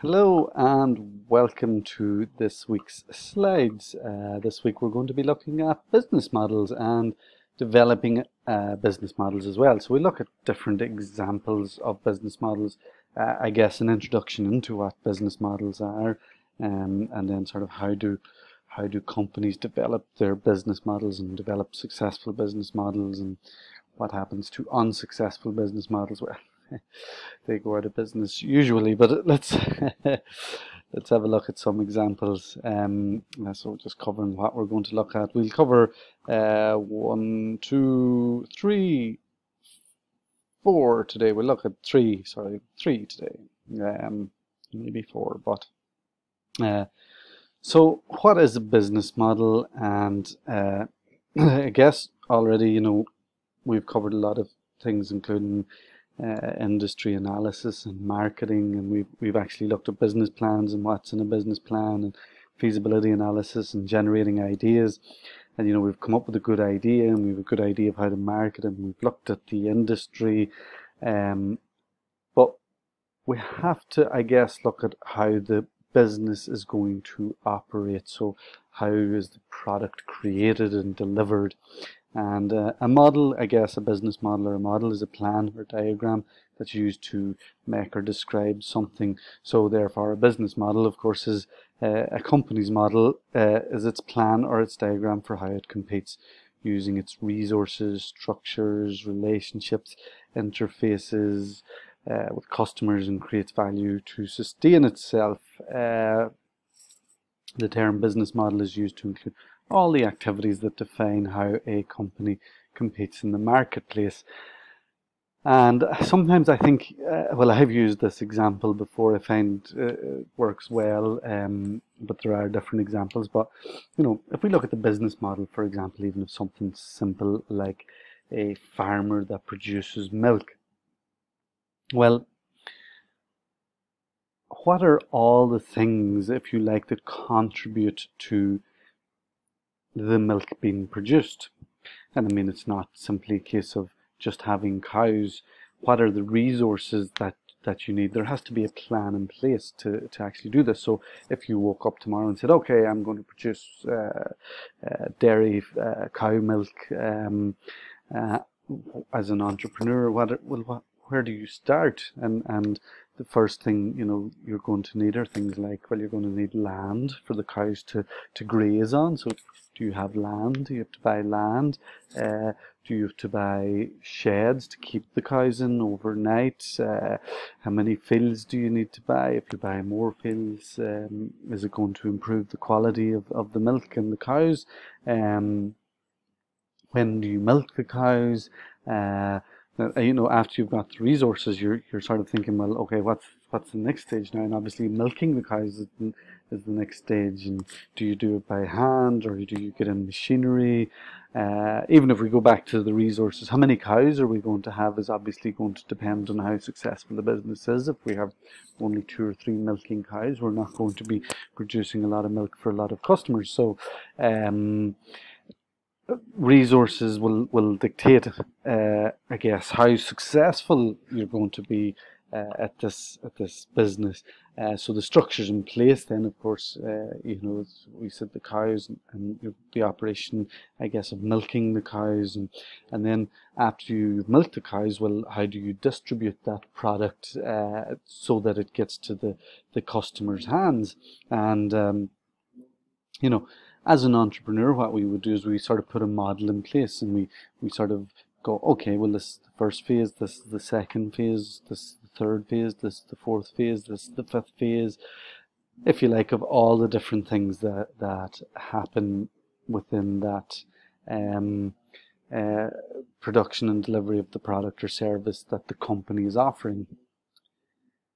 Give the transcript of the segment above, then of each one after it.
Hello and welcome to this week's slides. This week we're going to be looking at business models and developing business models as well. So we look at different examples of business models, I guess an introduction into what business models are, and then sort of how do companies develop their business models and develop successful business models, and what happens to unsuccessful business models. Well, they go out of business usually, but let's let's have a look at some examples. So just covering what we're going to look at. We'll cover 1, 2, 3, 4 today. We'll look at three today. Maybe 4, but so what is a business model? And I guess already we've covered a lot of things, including industry analysis and marketing, and we've actually looked at business plans and what's in a business plan, and feasibility analysis and generating ideas. And we've come up with a good idea, and we've a good idea of how to market it, and we've looked at the industry, but we have to, I guess, look at how the business is going to operate. So how is the product created and delivered? And a model, I guess, a business model or a model is a plan or diagram that's used to make or describe something. So therefore a business model, of course, is a company's model, is its plan or its diagram for how it competes using its resources, structures, relationships, interfaces with customers, and creates value to sustain itself. The term business model is used to include all the activities that define how a company competes in the marketplace. And sometimes I think, well, I've used this example before. I find it works well, but there are different examples. But if we look at the business model, for example, even of something simple like a farmer that produces milk, well, what are all the things, if you like, that contribute to the milk being produced? And I mean, it's not simply a case of just having cows. What are the resources that you need? There has to be a plan in place to actually do this. So if you woke up tomorrow and said, okay, I'm going to produce dairy cow milk, as an entrepreneur, where do you start? And the first thing you're going to need are things like, well, you're going to need land for the cows to graze on. So do you have land? Do you have to buy land? Do you have to buy sheds to keep the cows in overnight? How many fields do you need to buy? If you buy more fields, is it going to improve the quality of the milk and the cows? When do you milk the cows? After you've got the resources, you're sort of thinking, well, okay, what's the next stage now? And obviously milking the cows is the next stage. And do you do it by hand, or do you get in machinery? Even if we go back to the resources, how many cows are we going to have is obviously going to depend on how successful the business is. If we have only 2 or 3 milking cows, we're not going to be producing a lot of milk for a lot of customers. So resources will dictate, I guess, how successful you're going to be at this business. So the structures in place, then of course, we said the cows and the operation, I guess, of milking the cows, and then after you've milked the cows, well, how do you distribute that product so that it gets to the customer's hands? And as an entrepreneur, what we would do is we sort of put a model in place, and we sort of go, okay, well, this is the first phase, this is the second phase, this is the third phase, this is the fourth phase, this is the fifth phase, if you like, of all the different things that happen within that production and delivery of the product or service that the company is offering.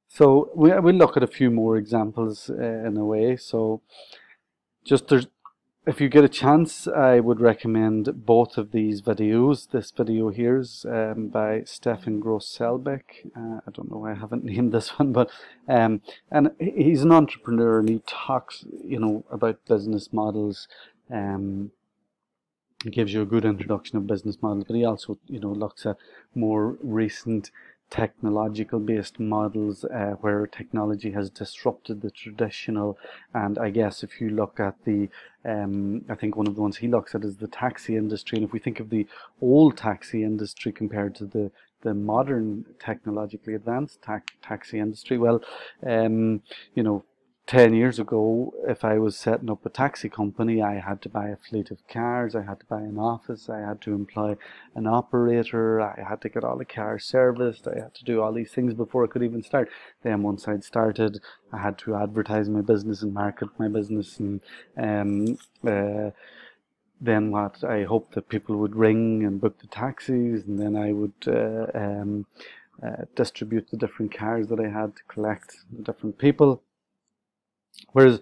So we'll look at a few more examples in a way. So if you get a chance, I would recommend both of these videos. This video here is by Stefan Gross-Selbek. I don't know why I haven't named this one, but and he's an entrepreneur, and he talks, about business models. He gives you a good introduction of business models, but he also, looks at more recent technological based models where technology has disrupted the traditional. And I guess if you look at the I think one of the ones he looks at is the taxi industry, and if we think of the old taxi industry compared to the modern technologically advanced taxi industry, well, you know, 10 years ago, if I was setting up a taxi company, I had to buy a fleet of cars, I had to buy an office, I had to employ an operator, I had to get all the cars serviced, I had to do all these things before I could even start. Then once I'd started, I had to advertise my business and market my business, and then what, I hoped that people would ring and book the taxis, and then I would distribute the different cars that I had to collect the different people. Whereas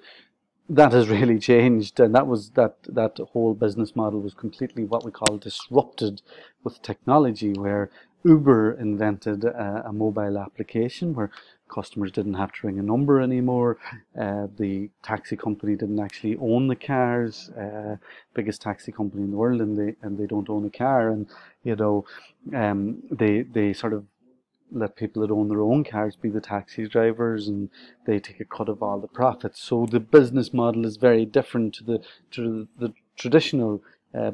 that has really changed, and that whole business model was completely what we call disrupted with technology, where Uber invented a mobile application where customers didn't have to ring a number anymore. The taxi company didn't actually own the cars, biggest taxi company in the world, and they don't own a car, and you know, they sort of let people that own their own cars be the taxi drivers, and they take a cut of all the profits. So the business model is very different to the traditional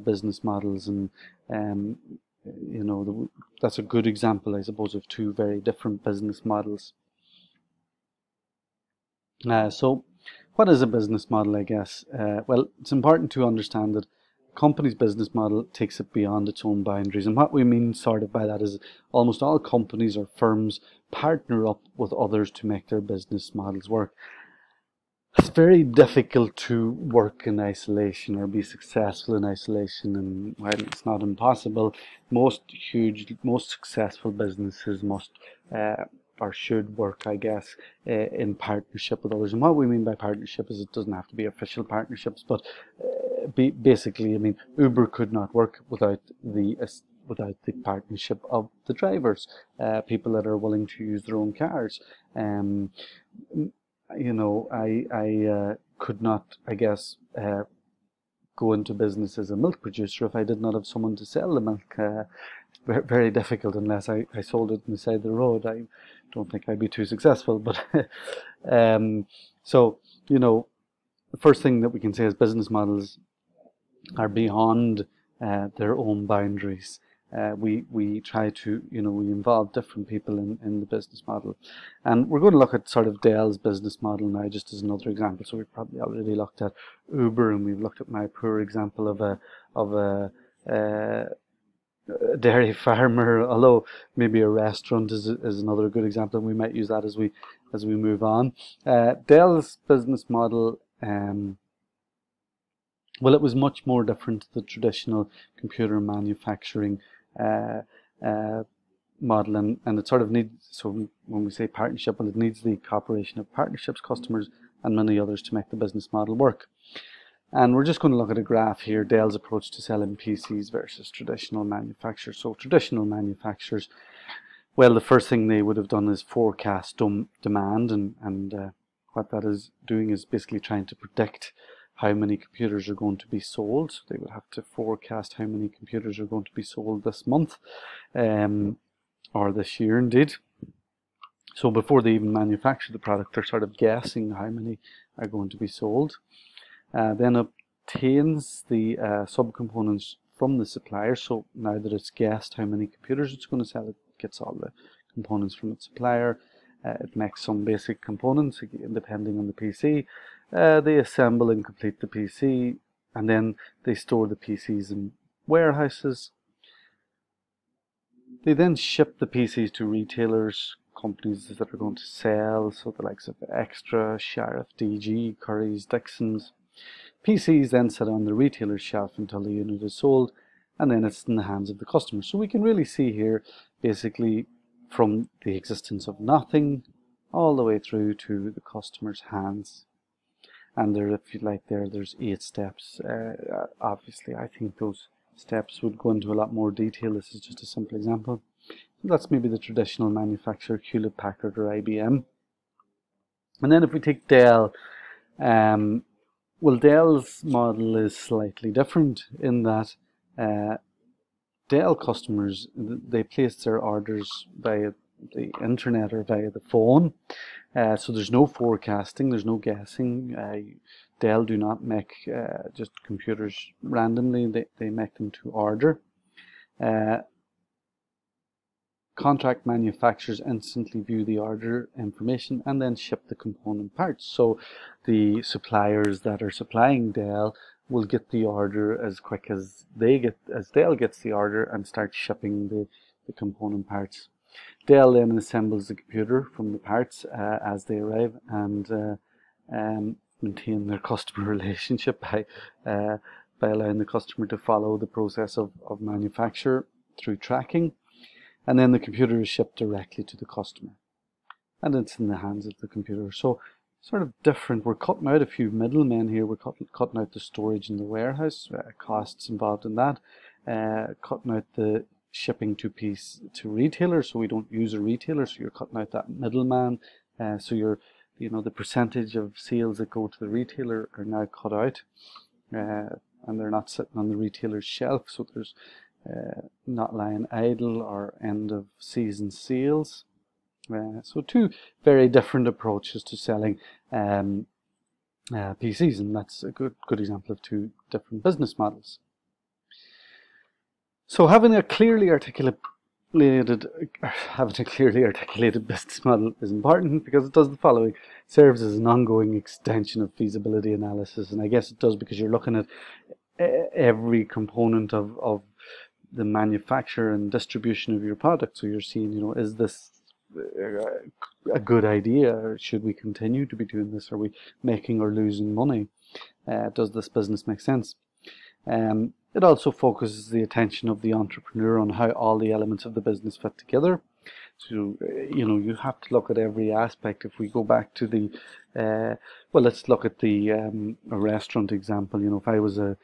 business models, and you know, that's a good example, I suppose, of two very different business models. So what is a business model, I guess? Well, it's important to understand that a company's business model takes it beyond its own boundaries. And what we mean sort of by that is almost all companies or firms partner up with others to make their business models work. It's very difficult to work in isolation or be successful in isolation, and while it's not impossible, most successful businesses must or should work, I guess, in partnership with others. And what we mean by partnership is it doesn't have to be official partnerships, but basically, I mean, Uber could not work without the partnership of the drivers, people that are willing to use their own cars. You know, I could not, I guess, go into business as a milk producer if I did not have someone to sell the milk. Very difficult unless I sold it on the side of the road. I don't think I'd be too successful. But so, you know, the first thing that we can say is business models are beyond their own boundaries. We try to, you know, we involve different people in the business model, and we're going to look at sort of Dell's business model now, just as another example. So we've probably already looked at Uber, and we've looked at my poor example of a dairy farmer, although maybe a restaurant is another good example, and we might use that as we move on. Dell's business model, well, it was much more different to the traditional computer manufacturing model, and it sort of needs, so when we say partnership, well, it needs the cooperation of partnerships, customers, and many others to make the business model work. And we're just going to look at a graph here, Dell's approach to selling PCs versus traditional manufacturers. So traditional manufacturers, well, the first thing they would have done is forecast demand, and what that is doing is basically trying to predict how many computers are going to be sold. So they would have to forecast how many computers are going to be sold this month, or this year indeed. So before they even manufacture the product, they're sort of guessing how many are going to be sold. Then obtains the subcomponents from the supplier. So now that it's guessed how many computers it's going to sell, it gets all the components from its supplier. It makes some basic components, depending on the PC. They assemble and complete the PC, and then they store the PCs in warehouses. They then ship the PCs to retailers, companies that are going to sell, so the likes of Extra, Sheriff, DG, Currys, Dixons. PCs then sit on the retailer's shelf until the unit is sold, and then it's in the hands of the customer. So we can really see here, basically, from the existence of nothing all the way through to the customer's hands. And there, if you like, there's 8 steps. Obviously, I think those steps would go into a lot more detail. This is just a simple example. That's maybe the traditional manufacturer, Hewlett Packard or IBM. And then if we take Dell, well, Dell's model is slightly different in that Dell customers, they place their orders via the internet or via the phone. So there's no forecasting, there's no guessing. Dell do not make just computers randomly, they make them to order. Contract manufacturers instantly view the order information and then ship the component parts. So the suppliers that are supplying Dell will get the order as quick as Dell gets the order and start shipping the component parts. Dell then assembles the computer from the parts as they arrive and maintain their customer relationship by allowing the customer to follow the process of manufacture through tracking. And then the computer is shipped directly to the customer. And it's in the hands of the computer. So sort of different. We're cutting out a few middlemen here. We're cutting out the storage in the warehouse, costs involved in that. Cutting out the shipping to retailers, so we don't use a retailer. So you're cutting out that middleman. So the percentage of sales that go to the retailer are now cut out, and they're not sitting on the retailer's shelf. So there's not lying idle or end of season sales. So two very different approaches to selling PCs, and that's a good example of two different business models. So having a clearly articulated business model is important because it does the following: serves as an ongoing extension of feasibility analysis, and I guess it does because you're looking at every component of the manufacture and distribution of your product. So you're seeing, is this a good idea, or should we continue to be doing this? Are we making or losing money? Does this business make sense? It also focuses the attention of the entrepreneur on how all the elements of the business fit together. So, you have to look at every aspect. If we go back to the, let's look at the a restaurant example. If I was an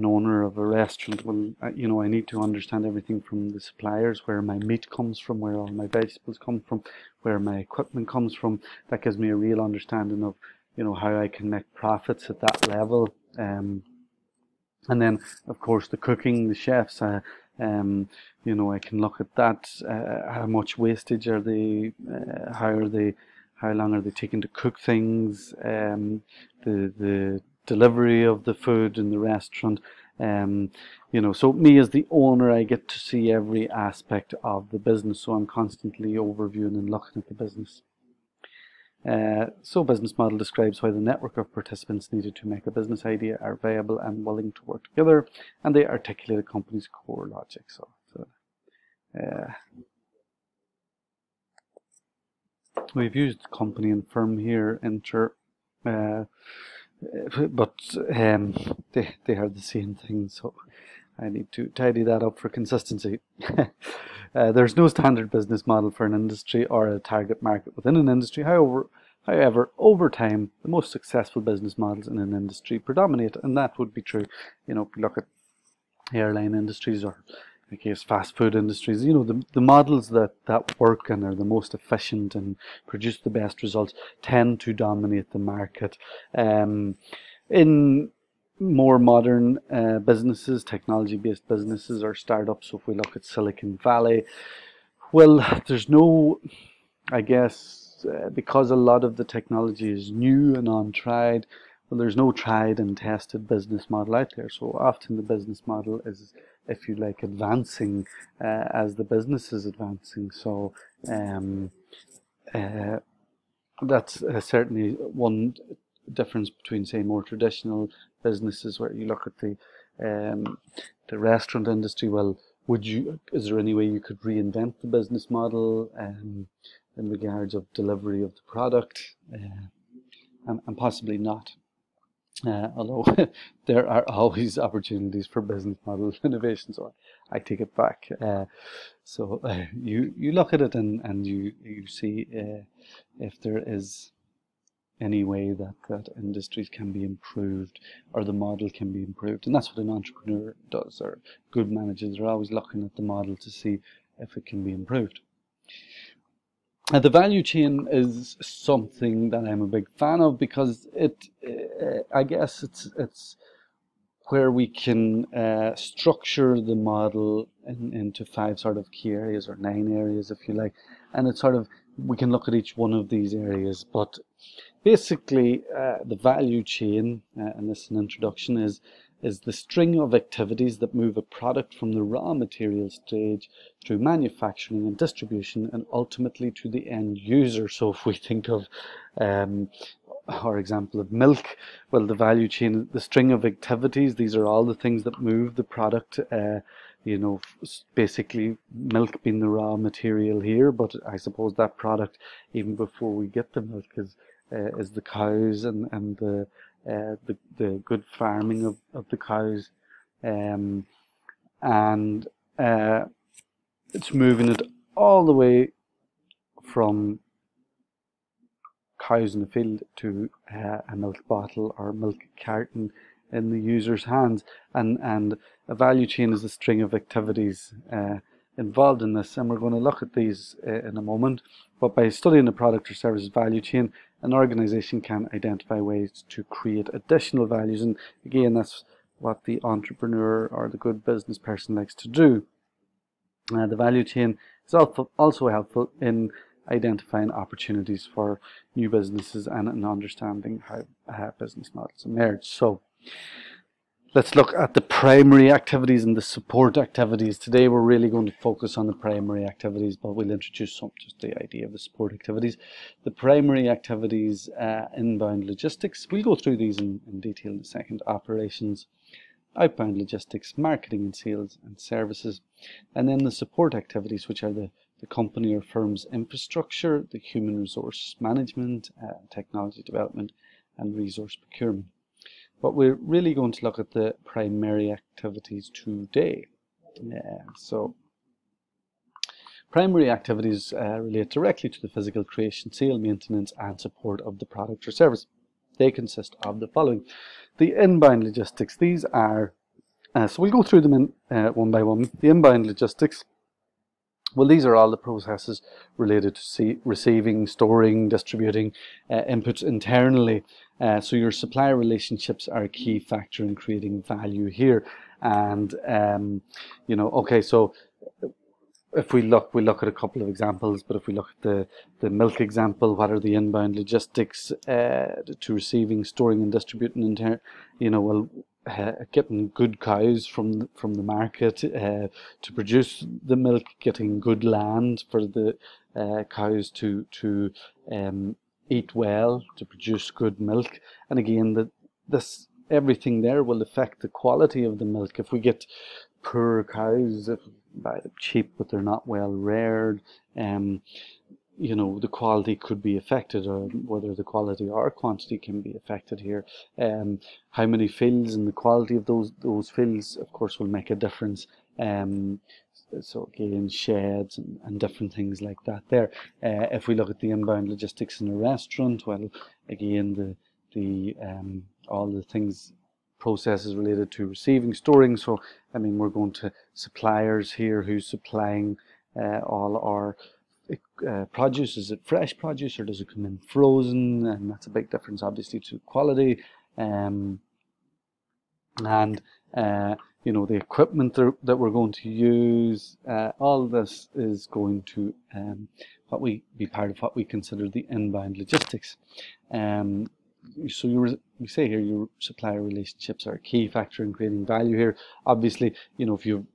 owner of a restaurant, I need to understand everything from the suppliers, where my meat comes from, where all my vegetables come from, where my equipment comes from. That gives me a real understanding of, how I can make profits at that level. And then, of course, the cooking, the chefs, I can look at that. How much wastage are they? How long are they taking to cook things? The delivery of the food in the restaurant. So me as the owner, I get to see every aspect of the business. So I'm constantly overviewing and looking at the business. So business model describes why the network of participants needed to make a business idea are viable and willing to work together, and they articulate a company's core logic. So we've used company and firm here, but they are the same thing. So I need to tidy that up for consistency. There's no standard business model for an industry or a target market within an industry. However, over time, the most successful business models in an industry predominate, and that would be true. If you look at airline industries or, in the case, fast food industries, the models that work and are the most efficient and produce the best results tend to dominate the market. In more modern businesses, technology-based businesses or startups, so if we look at Silicon Valley, well, there's no, I guess, because a lot of the technology is new and untried, well, there's no tried and tested business model out there. So often the business model is, if you like, advancing as the business is advancing. So that's certainly one difference between, say, more traditional businesses where you look at the restaurant industry. Well, is there any way you could reinvent the business model in regards of delivery of the product? And possibly not. Although there are always opportunities for business model innovation, so I take it back. So you look at it and you see if there is any way that industries can be improved or the model can be improved, and that's what an entrepreneur does, or good managers are always looking at the model to see if it can be improved. The value chain is something that I'm a big fan of because I guess it's where we can structure the model into 5 sort of key areas, or 9 areas if you like, and it's sort of, we can look at each one of these areas. But basically the value chain, and this is an introduction, is the string of activities that move a product from the raw material stage through manufacturing and distribution and ultimately to the end user. So if we think of our example of milk, well, the value chain, the string of activities, these are all the things that move the product, you know, basically milk being the raw material here, but I suppose that product, even before we get the milk, is the cows and the good farming of the cows, and it's moving it all the way from cows in the field to a milk bottle or milk carton in the user's hands, and a value chain is a string of activities involved in this, and we're going to look at these in a moment. But by studying the product or service value chain, an organization can identify ways to create additional values, and again, that's what the entrepreneur or the good business person likes to do. The value chain is also helpful in identifying opportunities for new businesses and in understanding how business models emerge. So let's look at the primary activities and the support activities. Today we're really going to focus on the primary activities, but we'll introduce just the idea of the support activities. The primary activities, inbound logistics, we'll go through these in detail in a second. Operations, outbound logistics, marketing and sales and services. And then the support activities, which are the company or firm's infrastructure, the human resource management, technology development and resource procurement. But we're really going to look at the primary activities today. So primary activities relate directly to the physical creation, sale, maintenance and support of the product or service. They consist of the following. The inbound logistics, these are, so we'll go through them in one by one. The inbound logistics, well, these are all the processes related to receiving, storing, distributing inputs internally. So your supplier relationships are a key factor in creating value here. And, you know, okay, so if we look at a couple of examples, but if we look at the milk example, what are the inbound logistics to receiving, storing and distributing, you know, well, getting good cows from the market to produce the milk, getting good land for the cows to eat well, to produce good milk, and again, this everything there will affect the quality of the milk. If we get poor cows, if we buy them cheap but they're not well reared, you know, the quality could be affected, or whether the quality or quantity can be affected here. How many fills and the quality of those fills, of course, will make a difference. So again, sheds and different things like that there. If we look at the inbound logistics in a restaurant, well, again, all the things, processes related to receiving, storing. So, I mean, we're going to suppliers here who's supplying all our produce. Is it fresh produce or does it come in frozen? And that's a big difference, obviously, to quality. You know, the equipment that we're going to use, all this is going to be part of what we consider the inbound logistics. So we say here your supplier relationships are a key factor in creating value here. Obviously, you know, if you have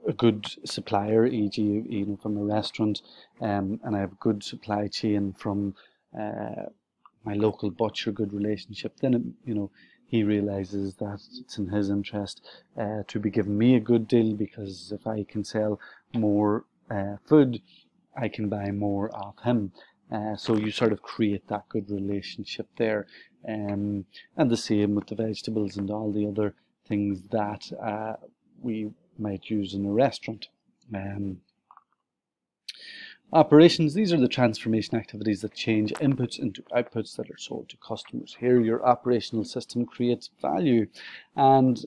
a good supplier, e.g., you know, from a restaurant, and I have a good supply chain from my local butcher, good relationship, then you know, he realizes that it's in his interest to be giving me a good deal, because if I can sell more food, I can buy more of him. So you sort of create that good relationship there, and the same with the vegetables and all the other things that we might use in a restaurant. Operations, these are the transformation activities that change inputs into outputs that are sold to customers. Here your operational system creates value, and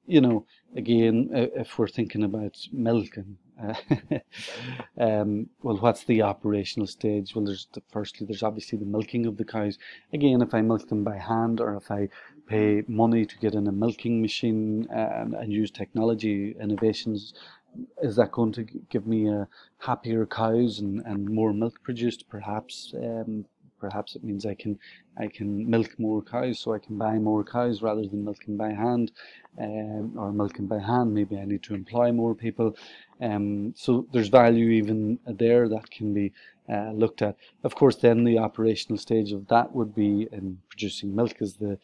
you know, again, if we're thinking about milk, and Well, what's the operational stage? Well, firstly, there's obviously the milking of the cows. Again, if I milk them by hand, or if I pay money to get in a milking machine, and use technology innovations, is that going to give me happier cows and more milk produced? Perhaps. Perhaps it means I can milk more cows, so I can buy more cows rather than milking by hand, or milking by hand. Maybe I need to employ more people. So there's value even there that can be looked at. Of course, then the operational stage of that would be in producing milk is the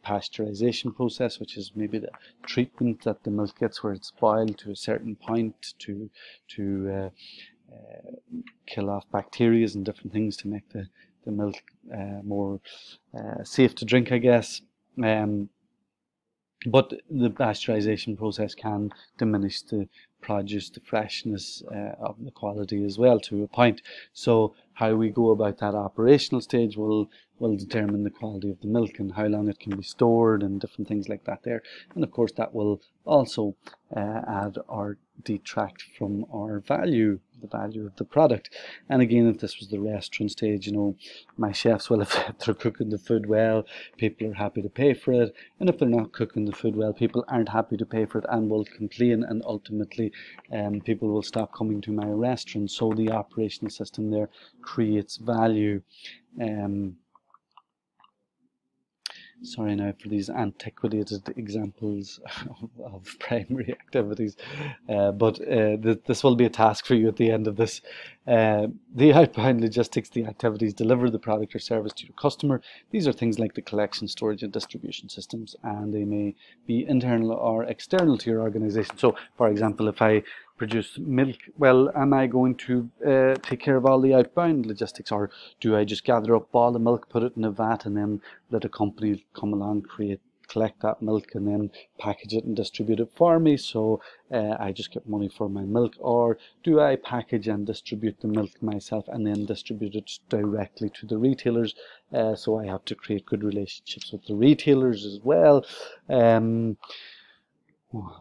pasteurization process, which is maybe the treatment that the milk gets, where it's boiled to a certain point to kill off bacteria and different things to make the milk more safe to drink, I guess. But the pasteurization process can diminish the produce, the freshness of the quality as well to a point. So how we go about that operational stage will determine the quality of the milk and how long it can be stored and different things like that there. And of course that will also add or detract from our value, the value of the product. And again, if this was the restaurant stage, you know, my chefs will, if they're cooking the food well, people are happy to pay for it. And if they're not cooking the food well, people aren't happy to pay for it and will complain, and ultimately people will stop coming to my restaurant. So the operational system there creates value. Sorry now for these antiquated examples of primary activities, but this will be a task for you at the end of this. The outbound logistics, the activities deliver the product or service to your customer. These are things like the collection, storage and distribution systems, and they may be internal or external to your organization. So for example, if I produce milk, well, am I going to take care of all the outbound logistics, or do I just gather up all the milk, put it in a vat, and then let a company come along, collect that milk and then package it and distribute it for me, so I just get money for my milk? Or do I package and distribute the milk myself and then distribute it directly to the retailers? So I have to create good relationships with the retailers as well.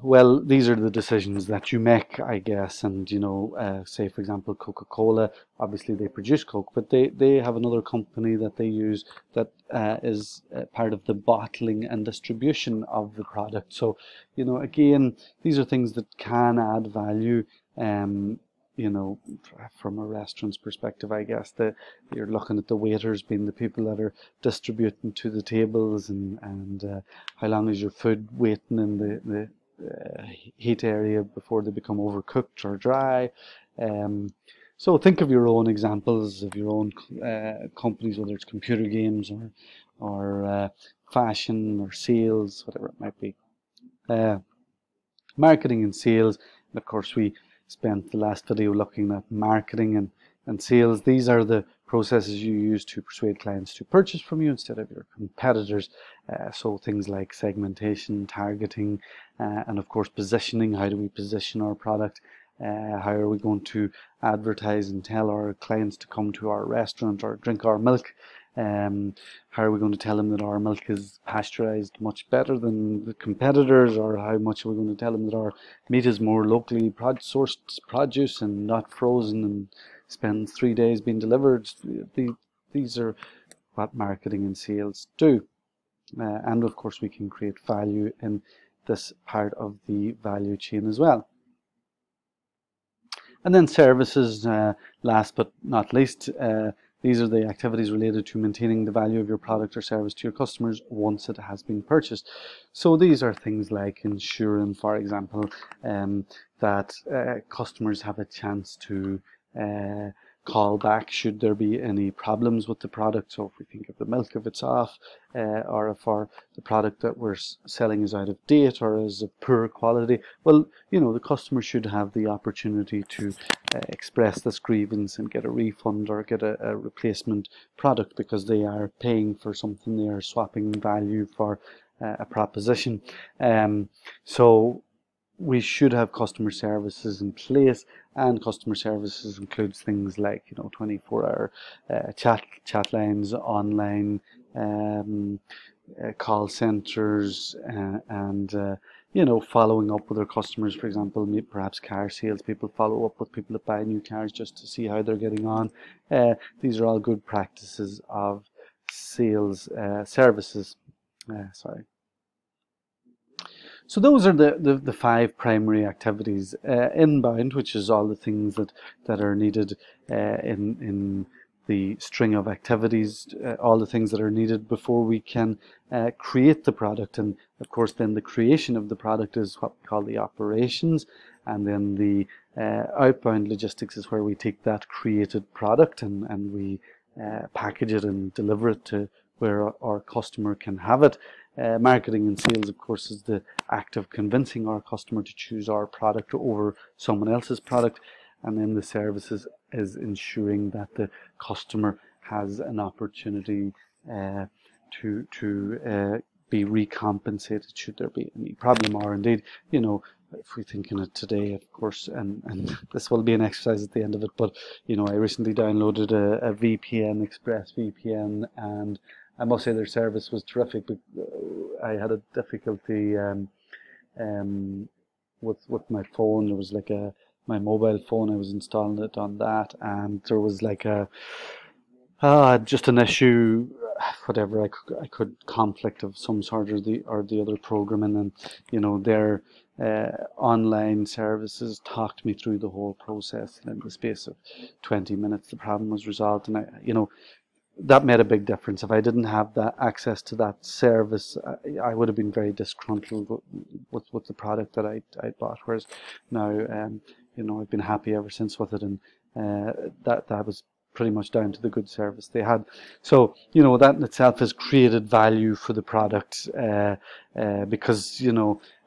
Well, these are the decisions that you make, I guess. And you know, say for example Coca-Cola, obviously they produce Coke, but they have another company that they use that is part of the bottling and distribution of the product. So you know, again, these are things that can add value. You know, from a restaurant's perspective, I guess that you're looking at the waiters being the people that are distributing to the tables, and how long is your food waiting in the heat area before they become overcooked or dry. So think of your own examples of your own companies, whether it's computer games or fashion or sales, whatever it might be. Marketing and sales, and of course we spent the last video looking at marketing and sales. These are the processes you use to persuade clients to purchase from you instead of your competitors. So things like segmentation, targeting, and of course positioning. How do we position our product? How are we going to advertise and tell our clients to come to our restaurant or drink our milk? How are we going to tell them that our milk is pasteurized much better than the competitors? Or how much are we going to tell them that our meat is more locally sourced produce and not frozen and spends 3 days being delivered? These are what marketing and sales do. And of course we can create value in this part of the value chain as well. And then services, last but not least, these are the activities related to maintaining the value of your product or service to your customers once it has been purchased. So these are things like ensuring, for example, that customers have a chance to call back should there be any problems with the product. So if we think of the milk, if it's off, or if the product that we're selling is out of date or is of poor quality, well, you know, the customer should have the opportunity to express this grievance and get a refund or get a replacement product, because they are paying for something, they are swapping value for a proposition. So we should have customer services in place, and customer services includes things like, you know, 24-hour chat lines, online call centers, and following up with their customers, for example, perhaps car sales people follow up with people that buy new cars just to see how they're getting on. These are all good practices of sales services. Sorry. So those are the 5 primary activities. Inbound, which is all the things that are needed in the string of activities, all the things that are needed before we can create the product. And of course then the creation of the product is what we call the operations, and then the outbound logistics is where we take that created product and we package it and deliver it to where our customer can have it. Marketing and sales, of course, is the act of convincing our customer to choose our product over someone else's product. And then the services is ensuring that the customer has an opportunity to be recompensated should there be any problem, or indeed, if we think in it today, of course, and this will be an exercise at the end of it, but I recently downloaded a VPN, ExpressVPN, and I must say their service was terrific, but I had a difficulty with my phone. There was like my mobile phone, I was installing it on that, and there was like just an issue, whatever, I could conflict of some sort or the other program, and then their online services talked me through the whole process, and in the space of 20 minutes the problem was resolved. And that made a big difference. If I didn't have that access to that service, I would have been very disgruntled with the product that I bought. Whereas now, I've been happy ever since with it, and that was pretty much down to the good service they had. So that in itself has created value for the product, because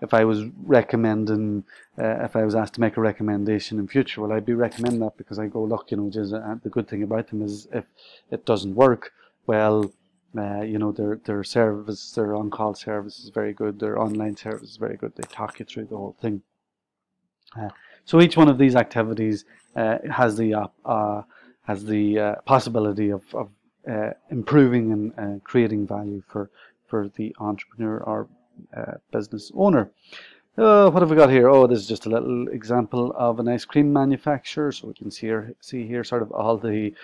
if I was recommending, if I was asked to make a recommendation in future, well, I'd be recommending that because I go, look, the good thing about them is if it doesn't work, well, their service, their on-call service is very good, their online service is very good, they talk you through the whole thing. So each one of these activities has the possibility of improving and creating value for the entrepreneur or business owner. What have we got here? Oh, this is just a little example of an ice cream manufacturer. So we can see here sort of all the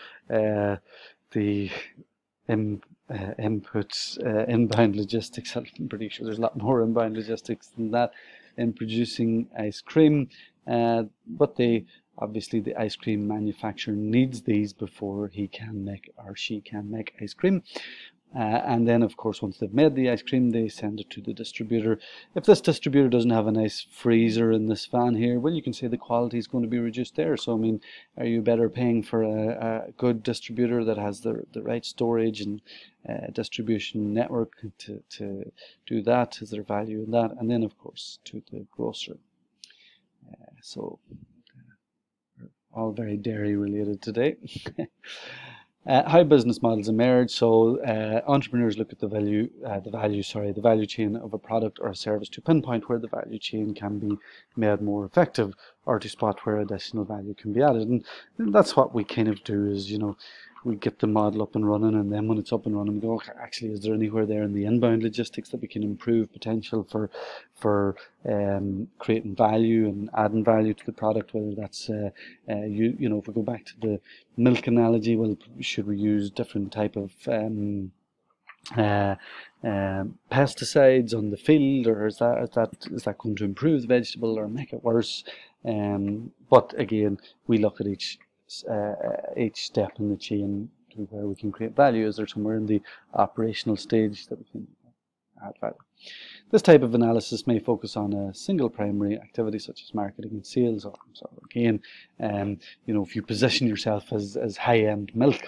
inputs, inbound logistics. I'm pretty sure there's a lot more inbound logistics than that in producing ice cream, but obviously the ice cream manufacturer needs these before he can make or she can make ice cream. And then, of course, once they've made the ice cream, they send it to the distributor. If this distributor doesn't have a nice freezer in this van here, well, you can say the quality is going to be reduced there. So, I mean, are you better paying for a good distributor that has the right storage and distribution network to do that? Is there value in that? And then, of course, to the grocer. So, all very dairy related today. How business models emerge. So entrepreneurs look at the value chain of a product or a service to pinpoint where the value chain can be made more effective, or to spot where additional value can be added. And that's what we kind of do is, we get the model up and running, and then when it's up and running, we go, okay, actually, is there anywhere there in the inbound logistics that we can improve potential for creating value and adding value to the product? Whether that's if we go back to the milk analogy, well, should we use different type of pesticides on the field, or is that going to improve the vegetable or make it worse? But again, we look at each step in the chain to where we can create value. Is there somewhere in the operational stage that we can add value? This type of analysis may focus on a single primary activity such as marketing and sales. Or so again, if you position yourself as high-end milk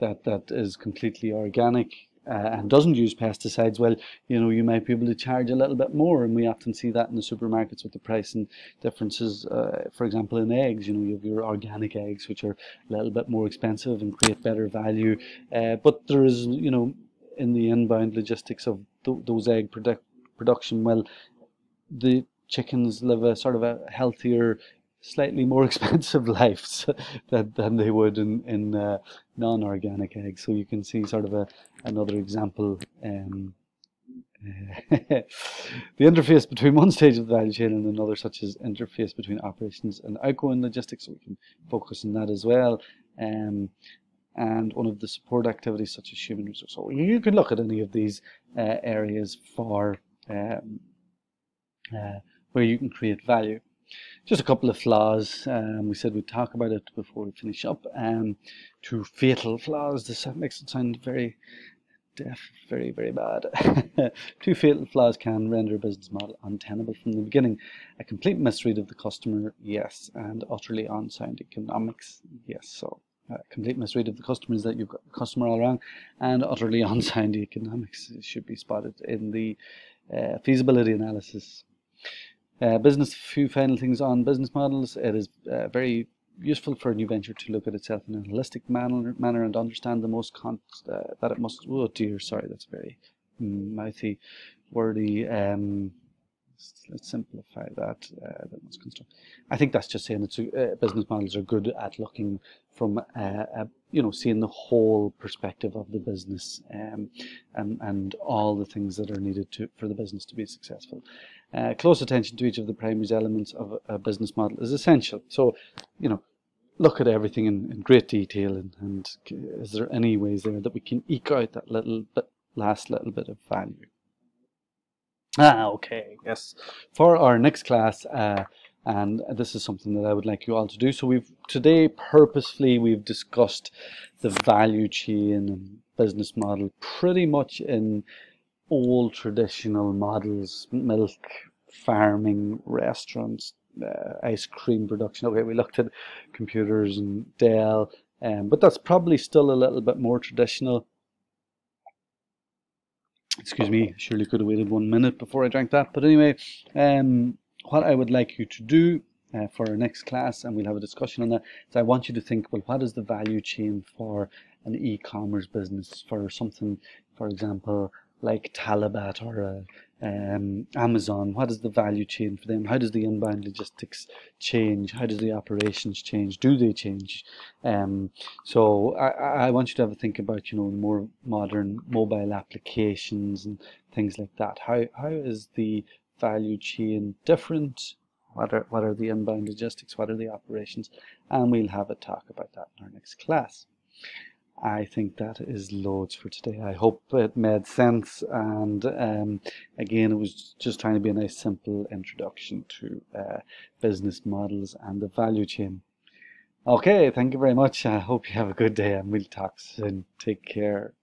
that is completely organic and doesn't use pesticides, well, you might be able to charge a little bit more, and we often see that in the supermarkets with the pricing differences. For example, in eggs, you have your organic eggs, which are a little bit more expensive and create better value, but there is, in the inbound logistics of those egg production, well, the chickens live a sort of a healthier, slightly more expensive lives than they would in non-organic eggs. So you can see sort of another example the interface between one stage of the value chain and another, such as interface between operations and outgoing logistics, so we can focus on that as well. And one of the support activities, such as human resource. So you can look at any of these areas for where you can create value. Just a couple of flaws. We said we'd talk about it before we finish up. Two fatal flaws. This makes it sound very deaf, very, very bad. Two fatal flaws can render a business model untenable from the beginning. A complete misread of the customer, yes, and utterly unsound economics, yes. So complete misread of the customer is that you've got the customer all wrong, and utterly unsound economics should be spotted in the feasibility analysis. Few final things on business models. It is very useful for a new venture to look at itself in a holistic manner and understand the most that it must. Oh dear, sorry, that's very mouthy, wordy. Let's simplify that. I think that's just saying it's business models are good at looking from seeing the whole perspective of the business and all the things that are needed for the business to be successful. Close attention to each of the primary elements of a business model is essential. So, look at everything in great detail and is there any ways there that we can eke out that last little bit of value? Okay, yes. For our next class, and this is something that I would like you all to do. So today purposefully we've discussed the value chain and business model pretty much in old traditional models, milk, farming, restaurants, ice cream production. Okay, we looked at computers and Dell, but that's probably still a little bit more traditional. Excuse me, surely could have waited 1 minute before I drank that. But anyway, what I would like you to do for our next class, and we'll have a discussion on that, is I want you to think, well, what is the value chain for an e-commerce business, for something, for example, like Talabat or Amazon? What is the value chain for them? How does the inbound logistics change? How does the operations change? Do they change? So I want you to have a think about, more modern mobile applications and things like that. How is the value chain different? What are the inbound logistics? What are the operations? And we'll have a talk about that in our next class. I think that is loads for today. I hope it made sense, and again, it was just trying to be a nice simple introduction to business models and the value chain. Okay, thank you very much. I hope you have a good day, and we'll talk soon. Take care.